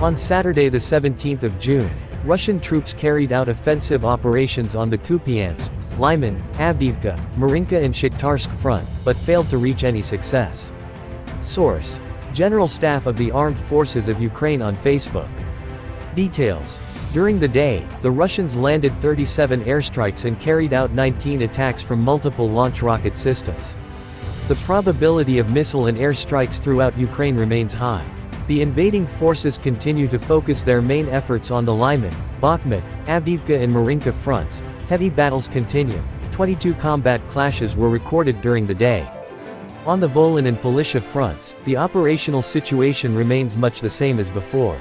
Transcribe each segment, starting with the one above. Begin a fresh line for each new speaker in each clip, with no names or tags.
On Saturday the 17th of June, Russian troops carried out offensive operations on the Kupiansk, Lyman, Avdiivka, Marinka and Shakhtarsk front, but failed to reach any success. Source: General Staff of the Armed Forces of Ukraine on Facebook. Details: During the day, the Russians landed 37 airstrikes and carried out 19 attacks from multiple launch rocket systems. The probability of missile and air strikes throughout Ukraine remains high. The invading forces continue to focus their main efforts on the Lyman, Bakhmut, Avdiivka and Marinka fronts. Heavy battles continue. 22 combat clashes were recorded during the day. On the Volyn and Polishcha fronts, the operational situation remains much the same as before.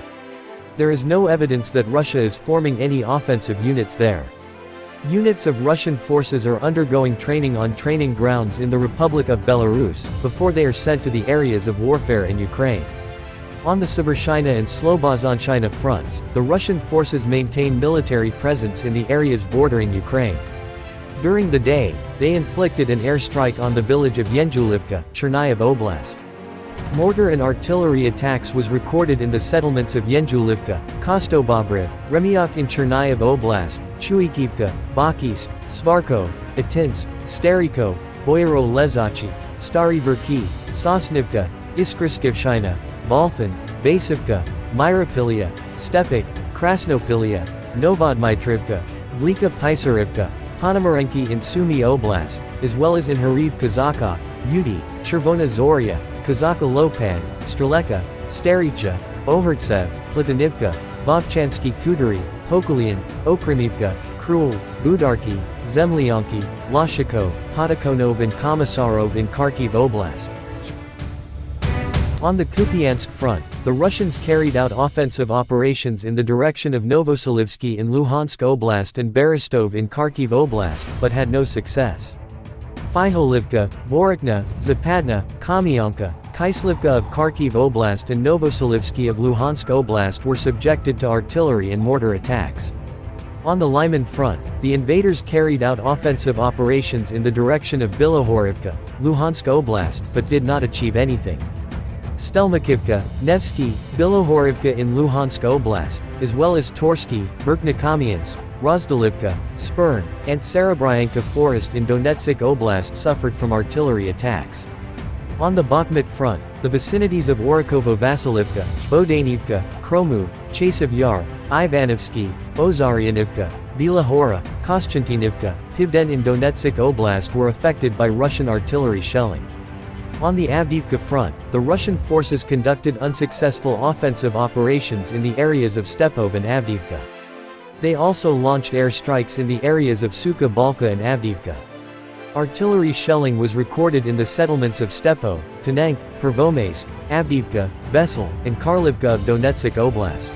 There is no evidence that Russia is forming any offensive units there. Units of Russian forces are undergoing training on training grounds in the Republic of Belarus, before they are sent to the areas of warfare in Ukraine. On the Severshchina and Slobozhenshchina fronts, the Russian forces maintain military presence in the areas bordering Ukraine. During the day, they inflicted an airstrike on the village of Yenjulivka, Chernihiv Oblast. Mortar and artillery attacks was recorded in the settlements of Yenjulivka, Kostobobrev, Remyak in Chernihiv Oblast, Chuikivka, Bakhmut, Svarkov, Atinsk, Starykov, Boyaro Lezachi, Stary Verki, Sosnivka, Iskraskivshchina, Volfin, Basivka, Myropilya, Stepik, Krasnopilya, Novodmitrivka, Vlika Pisarivka, Ponomarenki in Sumy Oblast, as well as in Hariv Kazakha, Udy, Chervona Zoria, Kazakha Lopan, Streleka, Staricha, Ohertsev, Platonivka, Vovchansky Kudary, Pokulian, Okrimivka, Krul, Budarki, Zemlyanki, Lashikov, Potakonov and Komisarov in Kharkiv Oblast. On the Kupiansk front, the Russians carried out offensive operations in the direction of Novoselivsky in Luhansk Oblast and Berestov in Kharkiv Oblast, but had no success. Fyholivka, Vorokna, Zapadna, Kamyanka, Kyslivka of Kharkiv Oblast and Novoselivsky of Luhansk Oblast were subjected to artillery and mortar attacks. On the Lyman front, the invaders carried out offensive operations in the direction of Bilohorivka, Luhansk Oblast, but did not achieve anything. Stelmakivka, Nevsky, Bilohorivka in Luhansk Oblast, as well as Torsky, Verkhnekamiansk, Rozdalivka, Spern, and Serebryanka Forest in Donetsk Oblast suffered from artillery attacks. On the Bakhmut front, the vicinities of Orikovo-Vasilivka, Bodanivka, Kromov, Chasev Yar, Ivanovsky, Ozaryanivka, Bila Hora, Kostantinivka, Pivden in Donetsk Oblast were affected by Russian artillery shelling. On the Avdiivka front, the Russian forces conducted unsuccessful offensive operations in the areas of Stepov and Avdiivka. They also launched air strikes in the areas of Suka Balka and Avdiivka. Artillery shelling was recorded in the settlements of Stepov, Tenank, Pervomaysk, Avdiivka, Vesel, and Karlivka of Donetsk Oblast.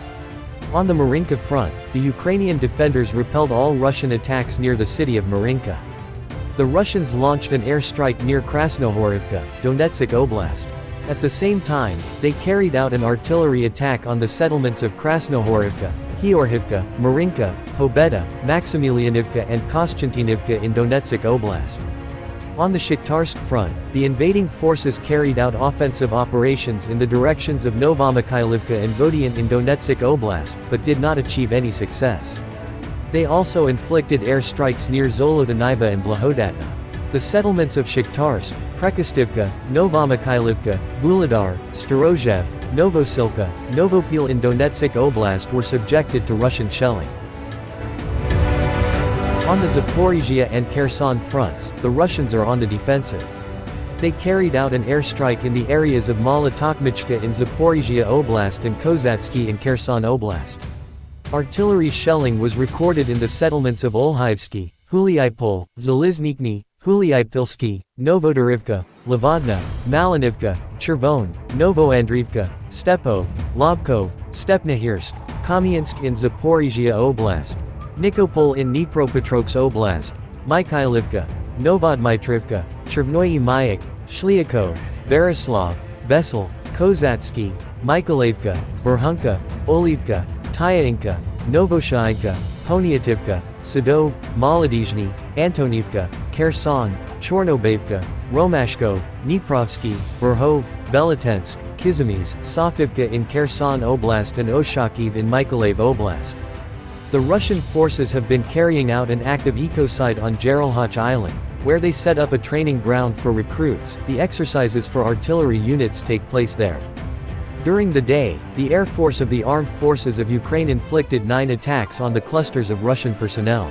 On the Marinka front, the Ukrainian defenders repelled all Russian attacks near the city of Marinka. The Russians launched an airstrike near Krasnohorivka, Donetsk Oblast. At the same time, they carried out an artillery attack on the settlements of Krasnohorivka, Georgivka, Marinka, Pobeda, Maximilianivka and Kostantinivka in Donetsk Oblast. On the Shakhtarsk front, the invading forces carried out offensive operations in the directions of Novomikhailivka and Vodian in Donetsk Oblast, but did not achieve any success. They also inflicted air strikes near Zolotaniva and Blahodatna. The settlements of Shakhtarsk, Prekostivka, Novomikhailivka, Vuhledar, Starozhev, Novosilka, Novopil in Donetsk Oblast were subjected to Russian shelling. On the Zaporizhia and Kherson fronts, the Russians are on the defensive. They carried out an airstrike in the areas of Malotokmichka in Zaporizhia Oblast and Kozatsky in Kherson Oblast. Artillery shelling was recorded in the settlements of Olhaivsky, Huliaipol, Zaliznikny, Huliaipilsky, Novodorivka, Lavadna, Malinivka, Chervon, Novoandriivka, Stepov, Lobkov, Stepnahirsk, Kamyansk in Zaporizhia Oblast, Nikopol in Dnipropetrovsk Oblast, Mikhailivka, Novodmitrivka, Chervnoye Mayak, Shliakov, Berislav, Vesel, Kozatsky, Mykolaievka, Burhunka, Olivka, Tyainka, Novoshainka, Poniativka, Sadov, Molodizhny, Antonivka, Kherson, Chornobevka, Romashkov, Dniprovsky, Burhov, Belatensk, Kizimys, Sofivka in Kherson Oblast and Oshakhiv in Mykolaiv Oblast. The Russian forces have been carrying out an active ecocide on Geralhach Island, where they set up a training ground for recruits. The exercises for artillery units take place there. During the day, the Air Force of the Armed Forces of Ukraine inflicted 9 attacks on the clusters of Russian personnel.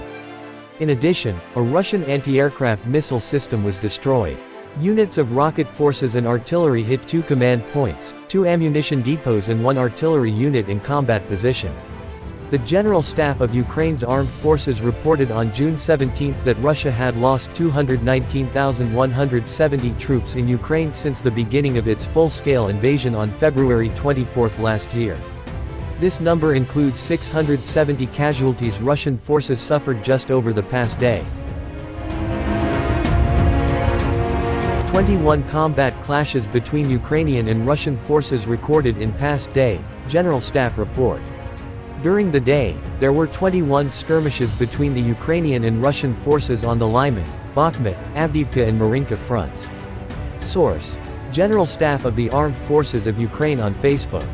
In addition, a Russian anti-aircraft missile system was destroyed. Units of rocket forces and artillery hit 2 command points, 2 ammunition depots and 1 artillery unit in combat position. The General Staff of Ukraine's armed forces reported on June 17 that Russia had lost 219,170 troops in Ukraine since the beginning of its full-scale invasion on February 24 last year. This number includes 670 casualties Russian forces suffered just over the past day. 21 combat clashes between Ukrainian and Russian forces recorded in past day, General Staff report. During the day, there were 21 skirmishes between the Ukrainian and Russian forces on the Lyman, Bakhmut, Avdiivka and Marinka fronts. Source: General Staff of the Armed Forces of Ukraine on Facebook.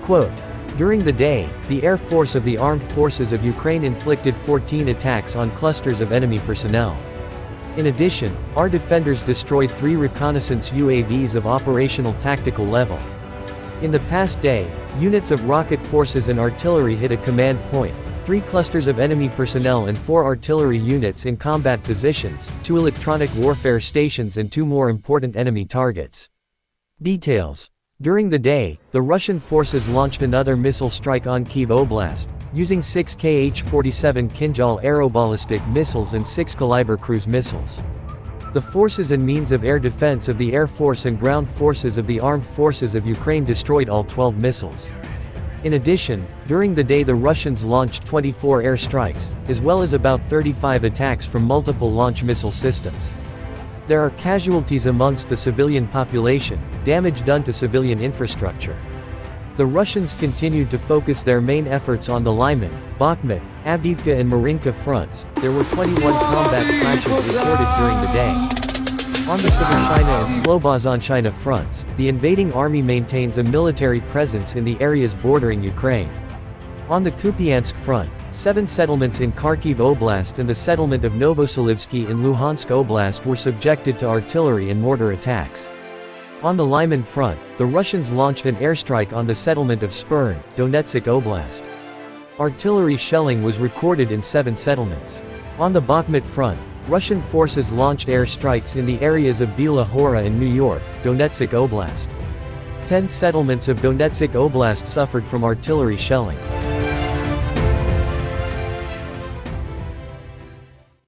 Quote, "During the day, the Air Force of the Armed Forces of Ukraine inflicted 14 attacks on clusters of enemy personnel. In addition, our defenders destroyed 3 reconnaissance UAVs of operational tactical level. In the past day, units of rocket forces and artillery hit a command point, 3 clusters of enemy personnel and 4 artillery units in combat positions, 2 electronic warfare stations and 2 more important enemy targets." Details: During the day, the Russian forces launched another missile strike on Kyiv Oblast, using 6 Kh-47 Kinjal aeroballistic missiles and 6 Kalibr cruise missiles. The forces and means of air defense of the Air Force and ground forces of the Armed Forces of Ukraine destroyed all 12 missiles. In addition, during the day the Russians launched 24 airstrikes, as well as about 35 attacks from multiple launch missile systems. There are casualties amongst the civilian population, damage done to civilian infrastructure. The Russians continued to focus their main efforts on the Lyman, Bakhmut, Avdiivka and Marinka fronts. There were 21 combat clashes reported during the day. On the Severshina and Slobozhanshina fronts, the invading army maintains a military presence in the areas bordering Ukraine. On the Kupiansk front, 7 settlements in Kharkiv Oblast and the settlement of Novoselivsky in Luhansk Oblast were subjected to artillery and mortar attacks. On the Lyman front, the Russians launched an airstrike on the settlement of Spern, Donetsk Oblast. Artillery shelling was recorded in 7 settlements. On the Bakhmut front, Russian forces launched airstrikes in the areas of Bila Hora and New York, Donetsk Oblast. 10 settlements of Donetsk Oblast suffered from artillery shelling.